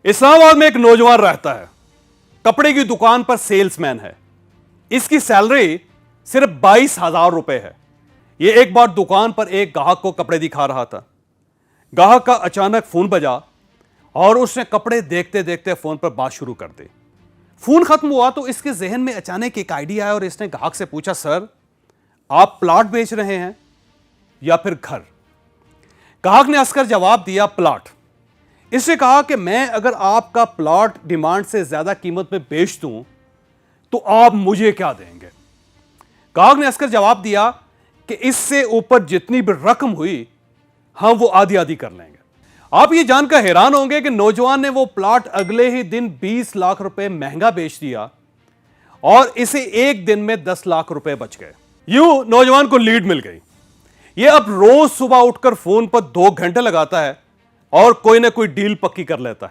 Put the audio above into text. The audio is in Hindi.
इस्लामाबाद में एक नौजवान रहता है, कपड़े की दुकान पर सेल्समैन है। इसकी सैलरी सिर्फ 22,000 रुपए है। यह एक बार दुकान पर एक ग्राहक को कपड़े दिखा रहा था। ग्राहक का अचानक फोन बजा और उसने कपड़े देखते देखते फोन पर बात शुरू कर दी। फोन खत्म हुआ तो इसके जहन में अचानक एक आइडिया आया और इसने ग्राहक से पूछा, सर आप प्लॉट बेच रहे हैं या फिर घर? ग्राहक ने हंसकर जवाब दिया, प्लॉट। इसने कहा कि मैं अगर आपका प्लॉट डिमांड से ज्यादा कीमत में बेच दूं तो आप मुझे क्या देंगे? ग्राहक ने हंसकर जवाब दिया कि इससे ऊपर जितनी भी रकम हुई हम वो आधी आधी कर लेंगे। आप ये जानकर हैरान होंगे कि नौजवान ने वो प्लॉट अगले ही दिन 20 लाख रुपए महंगा बेच दिया और इसे एक दिन में 10 लाख रुपए बच गए। यूं नौजवान को लीड मिल गई। ये अब रोज सुबह उठकर फोन पर 2 घंटे लगाता है और कोई ना कोई डील पक्की कर लेता है।